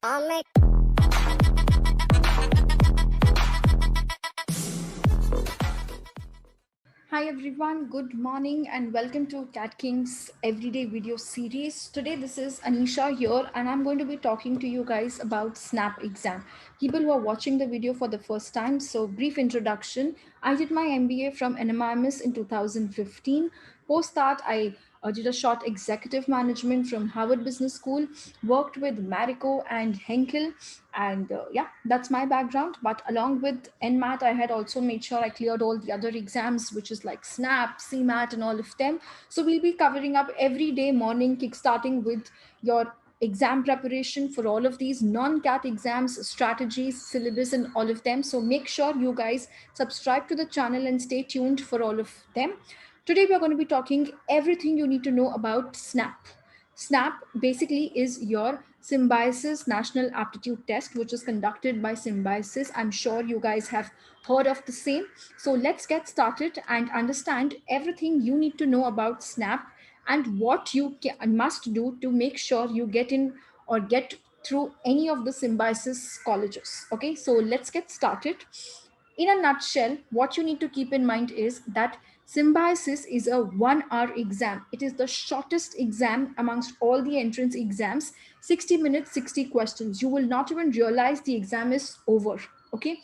Hi everyone, good morning and welcome to CATKing's everyday video series. Today this is Anisha here and I'm going to be talking to you guys about SNAP exam. People who are watching the video for the first time, so brief introduction. I did my MBA from NMIMS in 2015. Post that, I did a short executive management from Harvard Business School, worked with Marico and Henkel, and yeah, that's my background. But along with NMAT, I had also made sure I cleared all the other exams, which is like SNAP, CMAT, and all of them. So we'll be covering up every day morning, kickstarting with your exam preparation for all of these non-CAT exams, strategies, syllabus, and all of them. So make sure you guys subscribe to the channel and stay tuned for all of them. Today we are going to be talking everything you need to know about SNAP. SNAP basically is your Symbiosis National Aptitude Test, which is conducted by Symbiosis. I'm sure you guys have heard of the same. So let's get started and understand everything you need to know about SNAP and what you must do to make sure you get in or get through any of the Symbiosis colleges. Okay, so let's get started. In a nutshell, what you need to keep in mind is that Symbiosis is a 1 hour exam. It is the shortest exam amongst all the entrance exams. 60 minutes, 60 questions. You will not even realize the exam is over. Okay.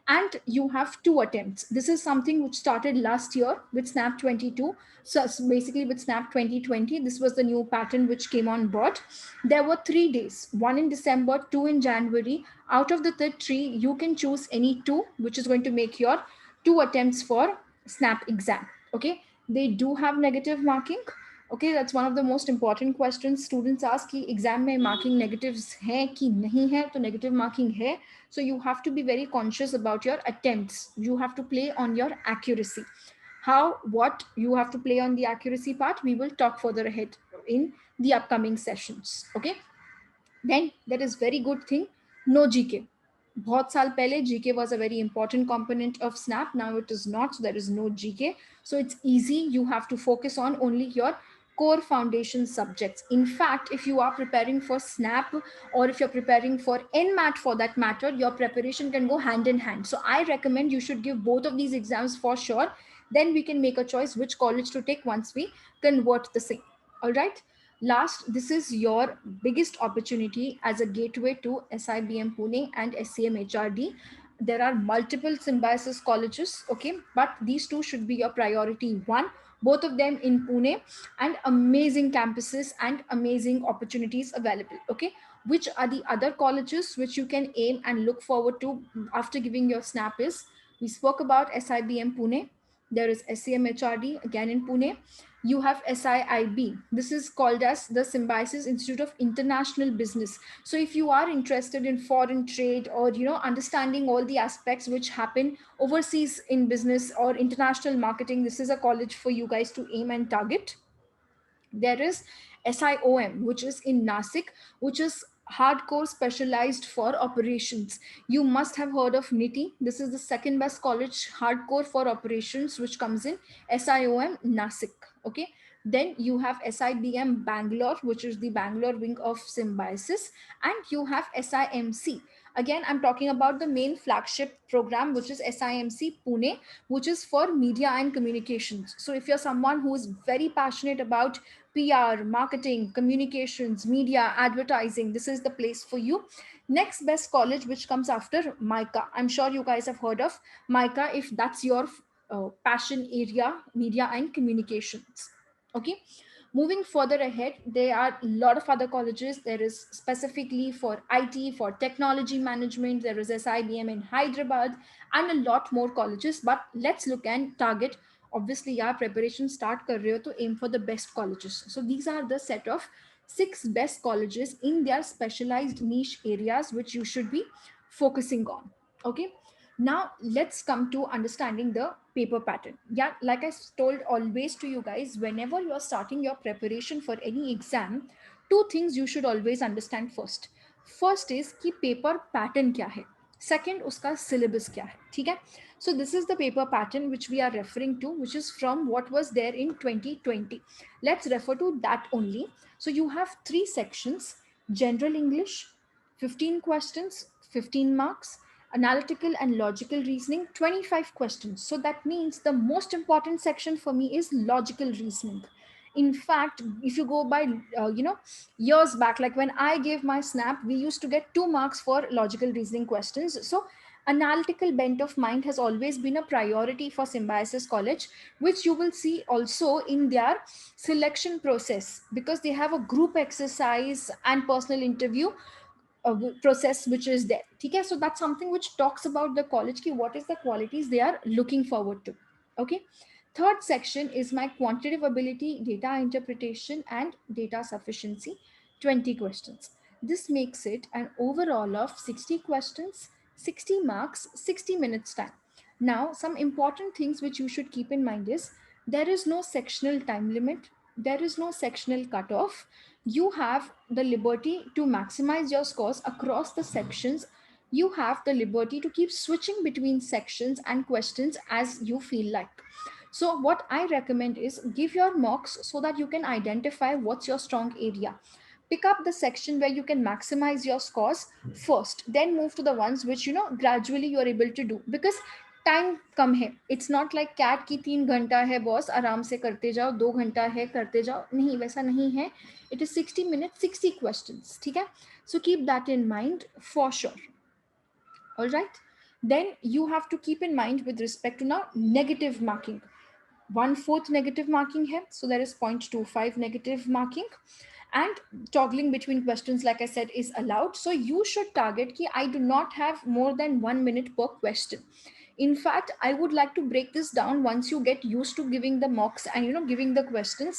And you have 2 attempts. This is something which started last year with Snap 22. So basically with Snap 2020, this was the new pattern which came on board. There were 3 days, one in December, two in January. Out of the three, you can choose any two, which is going to make your 2 attempts for SNAP exam. Okay, they do have negative marking. Okay, that's one of the most important questions students ask कि exam में marking negatives है कि नहीं है. तो negative marking है, so you have to be very conscious about your attempts. You have to play on your accuracy. How, what you have to play on the accuracy part, we will talk further ahead in the upcoming sessions. Okay, then there is very good thing, no GK. बहुत साल पहले GK was a very important component of SNAP. Now it is not. So there is no GK. So it's easy. You have to focus on only your core foundation subjects. In fact, if you are preparing for SNAP or if you're preparing for NMAT for that matter, your preparation can go hand in hand. So I recommend you should give both of these exams for sure. Then we can make a choice which college to take once we convert the same. All right. Last, this is your biggest opportunity as a gateway to SIBM Pune and SCMHRD. There are multiple Symbiosis colleges, okay, but these two should be your priority one. Both of them in Pune, and amazing campuses and amazing opportunities available. Okay, which are the other colleges which you can aim and look forward to after giving your SNAP is, we spoke about SIBM Pune. There is SCMHRD again in Pune. You have SIIB. This is called as the Symbiosis Institute of International Business. So if you are interested in foreign trade or understanding all the aspects which happen overseas in business or international marketing, this is a college for you guys to aim and target. There is SIOM, which is in Nasik, which is hardcore specialized for operations. You must have heard of NITI. This is the second best college hardcore for operations, which comes in SIOM Nasik. Okay. Then you have SIBM Bangalore, which is the Bangalore wing of Symbiosis, and you have SIMC. Again, I'm talking about the main flagship program, which is SIMC Pune, which is for media and communications. So if you're someone who is very passionate about PR, marketing, communications, media, advertising, this is the place for you. Next best college, which comes after MICA. I'm sure you guys have heard of MICA if that's your passion area, media and communications. Okay. Moving further ahead, there are a lot of other colleges. There is specifically for IT, for technology management. There is SIBM in Hyderabad and a lot more colleges. But let's look and target. Obviously, yeah, preparation start kar rahe ho to aim for the best colleges. So these are the set of 6 best colleges in their specialized niche areas, which you should be focusing on. Okay. Now let's come to understanding the paper pattern. Yeah, like I told always to you guys, whenever you're starting your preparation for any exam, two things you should always understand first. First is कि paper pattern क्या है. Second, उसका syllabus क्या है. ठीक है? So this is the paper pattern which we are referring to, which is from what was there in 2020. Let's refer to that only. So you have 3 sections: General English, 15 questions, 15 marks. Analytical and logical reasoning, 25 questions. So that means the most important section for me is logical reasoning. In fact, if you go by years back, like when I gave my snap, we used to get 2 marks for logical reasoning questions. So analytical bent of mind has always been a priority for Symbiosis College, which you will see also in their selection process, because they have a group exercise and personal interview process which is there. Okay, so that's something which talks about the college ki what is the qualities they are looking forward to. Okay, third section is my quantitative ability, data interpretation and data sufficiency, 20 questions. This makes it an overall of 60 questions, 60 marks, 60 minutes time. Now some important things which you should keep in mind is there is no sectional time limit, there is no sectional cutoff. You have the liberty to maximize your scores across the sections. You have the liberty to keep switching between sections and questions as you feel like. So what I recommend is give your mocks so that you can identify what's your strong area. Pick up the section where you can maximize your scores first, then move to the ones which gradually you are able to do, because time कम है. It's not like cat की 3 घंटा है boss, आराम से करते जाओ, 2 घंटा है करते जाओ, नहीं वैसा नहीं है. It is 60 minutes 60 questions. ठीक है, so keep that in mind for sure. All right, then you have to keep in mind with respect to now negative marking. 1/4 negative marking hai, so there is 0.25 negative marking, and toggling between questions like I said is allowed. So you should target ki I do not have more than 1 minute per question. In fact, I would like to break this down. Once you get used to giving the mocks and giving the questions,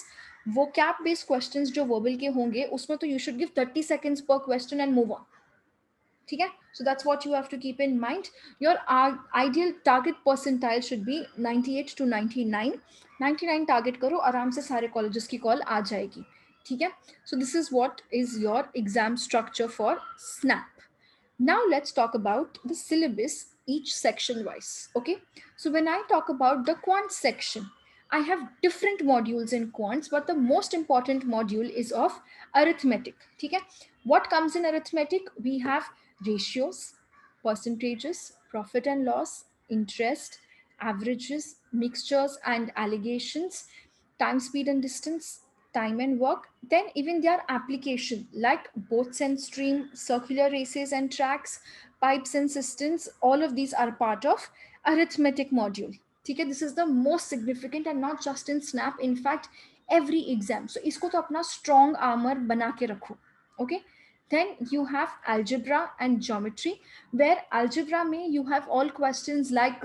vocab based questions जो verbal के होंगे उसमें तो you should give 30 seconds per question and move on. ठीक है, so that's what you have to keep in mind. Your ideal target percentile should be 98 to 99. 99 target करो, आराम से सारे colleges की call आ जाएगी. ठीक है, so this is what is your exam structure for SNAP. Now let's talk about the syllabus each section wise. Okay, so when I talk about the quant section, I have different modules in quants, but the most important module is of arithmetic. Okay, what comes in arithmetic? We have ratios, percentages, profit and loss, interest, averages, mixtures and allegations, time, speed and distance, time and work. Then even their application like boats and stream, circular races and tracks, pipes and cisterns, all of these are part of arithmetic module. ठीक है, this is the most significant and not just in snap, in fact every exam. So इसको तो अपना strong armor बना के रखो. Okay, then you have algebra and geometry, where algebra में you have all questions like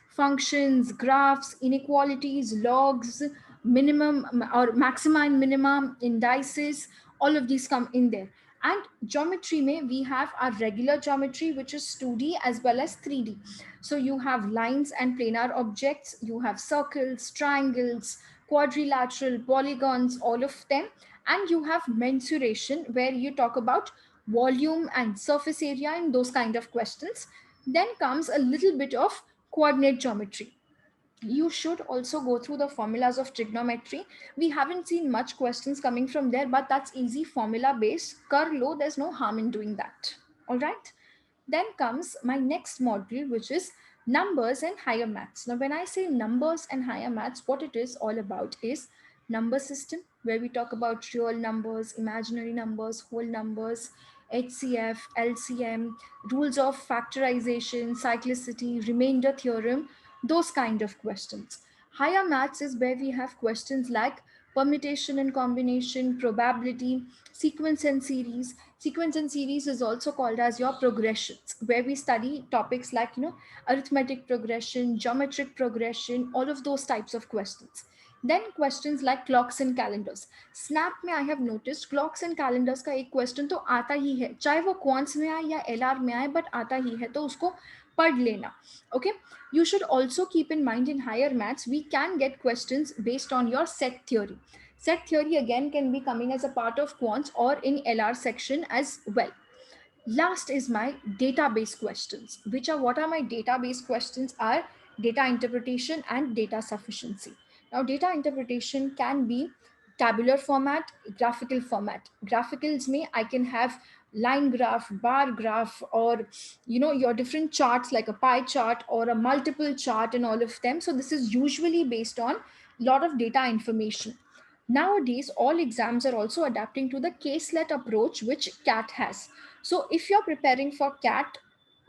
functions, graphs, inequalities, logs, minimum or maxima and minima, indices, all of these come in there. And geometry mein we have our regular geometry, which is 2D as well as 3D. So you have lines and planar objects, you have circles, triangles, quadrilateral, polygons, all of them. And you have mensuration, where you talk about volume and surface area and those kind of questions. Then comes a little bit of coordinate geometry. You should also go through the formulas of trigonometry. We haven't seen much questions coming from there, but that's easy, formula based. Kar lo, there's no harm in doing that. All right. Then comes my next module, which is numbers and higher maths. Now, when I say numbers and higher maths, what it is all about is number system, where we talk about real numbers, imaginary numbers, whole numbers, HCF, LCM, rules of factorization, cyclicity, remainder theorem, those kind of questions. Higher maths is where we have questions like permutation and combination, probability, sequence and series. Sequence and series is also called as your progressions, where we study topics like arithmetic progression, geometric progression, all of those types of questions. Then questions like clocks and calendars. Snap में I have noticed clocks and calendars का एक question तो आता ही है, चाहे वो quants में आए या LR में आए, but आता ही है, तो उसको पढ़ लेना. Okay, you should also keep in mind in higher maths we can get questions based on your set theory. Set theory again can be coming as a part of quants or in LR section as well. Last is my database questions, which are what are my database questions are data interpretation and data sufficiency. Now data interpretation can be tabular format, graphical format. Graphicals may I can have line graph, bar graph, or your different charts like a pie chart or a multiple chart and all of them. So this is usually based on a lot of data information. Nowadays all exams are also adapting to the caselet approach which CAT has. So if you're preparing for CAT,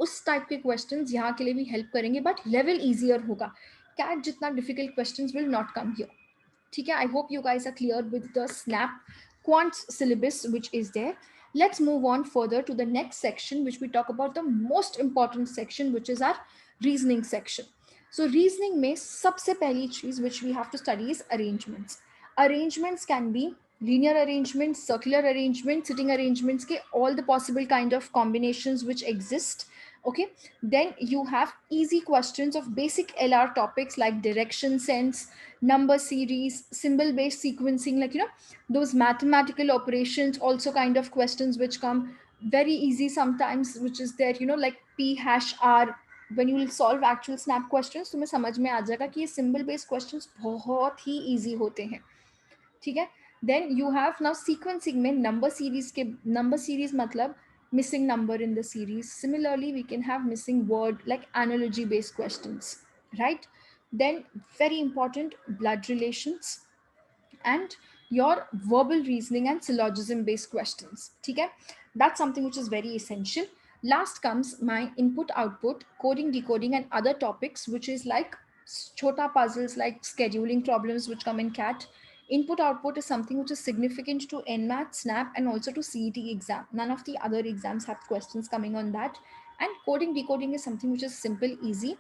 उस type के questions यहाँ के लिए भी help करेंगे, but level easier होगा. Cat जितना difficult questions will not come here. ठीक है, I hope you guys are clear with the snap quants syllabus which is there. Let's move on further to the next section, which we talk about the most important section, which is our reasoning section. So reasoning में सबसे पहली चीज which we have to study is arrangements. Arrangements can be linear arrangements, circular arrangements, sitting arrangements के all the possible kind of combinations which exist. Okay, then you have easy questions of basic LR topics like direction sense, number series, symbol based sequencing, like those mathematical operations, also kind of questions which come very easy sometimes, which is there, like p hash r. when you will solve actual snap questions तुम्हें समझ में आ जाएगा कि ये symbol based questions बहुत ही easy होते हैं. ठीक है, then you have now sequencing में नंबर सीरीज के, नंबर सीरीज मतलब missing number in the series. Similarly we can have missing word like analogy based questions, right? Then very important, blood relations and your verbal reasoning and syllogism based questions. Okay, that's something which is very essential. Last comes my input output, coding, decoding and other topics, which is like chota puzzles like scheduling problems which come in CAT. Input output is something which is significant to NMAT, SNAP and also to CET exam. None of the other exams have questions coming on that. And coding, decoding is something which is simple, easy,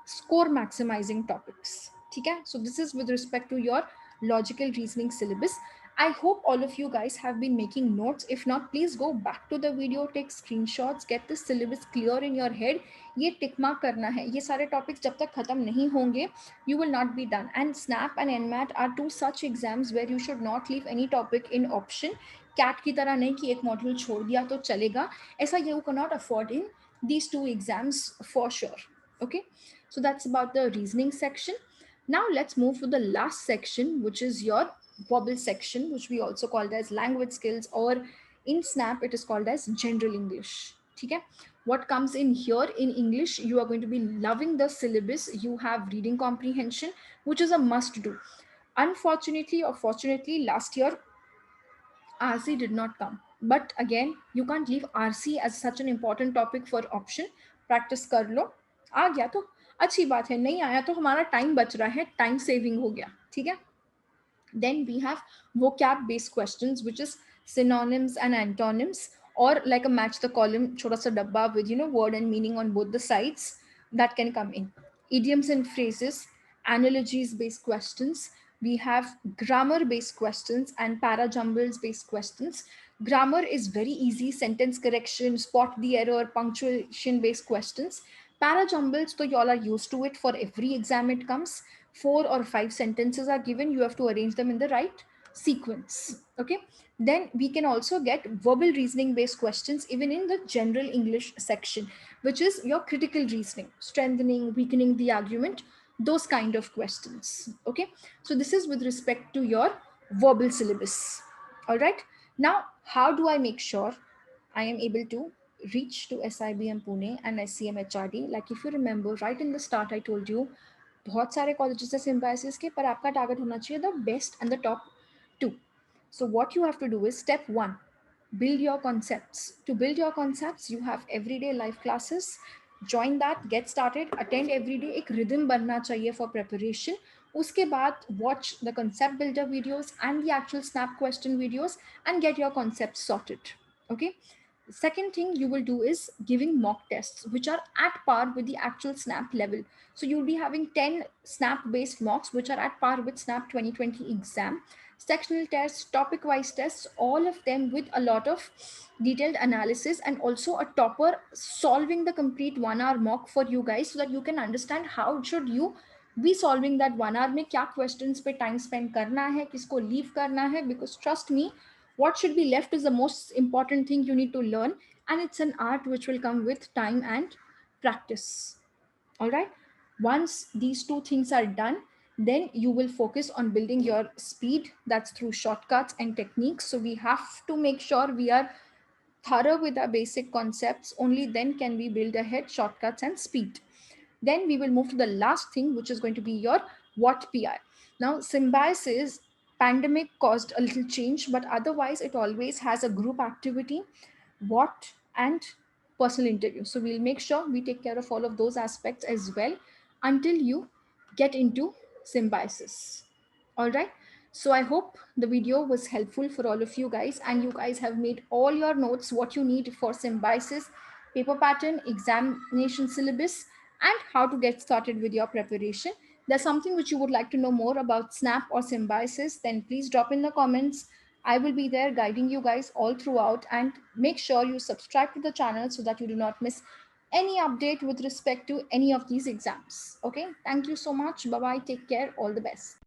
score maximizing topics. Okay, so this is with respect to your logical reasoning syllabus. I hope all of you guys have been making notes. If not, please go back to the video, take screenshots, get the syllabus clear in your head. ये tick mark करना है. ये सारे topics जब तक खत्म नहीं होंगे, you will not be done. And SNAP and NMAT are two such exams where you should not leave any topic in option. CAT की तरह नहीं कि एक module छोड़ दिया तो चलेगा. ऐसा you cannot afford in these two exams for sure. Okay, so that's about the reasoning section. Now let's move to the last section, which is your verbal section, which we also called as language skills, or in SNAP it is called as general English. Okay, what comes in here in English, you are going to be loving the syllabus. You have reading comprehension, which is a must do. Unfortunately or fortunately, last year RC did not come. But again, you can't leave RC as such an important topic for option. Practice कर लो. आ गया तो अच्छी बात है, नहीं आया तो हमारा टाइम बच रहा है, टाइम सेविंग हो गया. ठीक है. Then we have vocab based questions, which is synonyms and antonyms, or like a match the column छोटा सा डब्बा with word and meaning on both the sides, that can come in. Idioms and phrases, analogies based questions. We have grammar based questions and parajumbles based questions. Grammar is very easy, sentence correction, spot the error, punctuation based questions. Parajumbles, so you all are used to it, for every exam it comes. 4 or 5 sentences are given, you have to arrange them in the right sequence. Okay, then we can also get verbal reasoning based questions even in the general English section, which is your critical reasoning, strengthening, weakening the argument, those kind of questions. Okay, so this is with respect to your verbal syllabus. All right, now how do I make sure I am able to reach to SIBM Pune and SCMHRD? Like if you remember right in the start I told you बहुत सारे colleges है symbiosis के, पर आपका target होना चाहिए the best and the top 2. So what you have to do is step 1, build your concepts. To build your concepts, you have everyday live classes. Join that, get started, attend every day. एक rhythm बनना चाहिए for preparation. उसके बाद watch the concept builder videos and the actual snap question videos and get your concepts sorted. Okay. Second thing you will do is giving mock tests, which are at par with the actual snap level. So you'll be having 10 snap based mocks which are at par with snap 2020 exam. Sectional tests, topic wise tests, all of them with a lot of detailed analysis, and also a topper solving the complete 1 hour mock for you guys, so that you can understand how should you be solving that 1 hour में क्या questions पे time spend करना है, किसको leave करना है. Because trust me, what should be left is the most important thing you need to learn, and it's an art which will come with time and practice. All right, once these two things are done, then you will focus on building your speed. That's through shortcuts and techniques. So we have to make sure we are thorough with our basic concepts, only then can we build ahead shortcuts and speed. Then we will move to the last thing, which is going to be your what PI. Now, symbiosis pandemic caused a little change, but otherwise it always has a group activity, what, and personal interview. So we'll make sure we take care of all of those aspects as well until you get into symbiosis. All right. So I hope the video was helpful for all of you guys, and you guys have made all your notes what you need for symbiosis, paper pattern, examination syllabus, and how to get started with your preparation. There's something which you would like to know more about SNAP or symbiosis, then please drop in the comments. I will be there guiding you guys all throughout, and make sure you subscribe to the channel so that you do not miss any update with respect to any of these exams. Okay, thank you so much. Bye bye. Take care. All the best.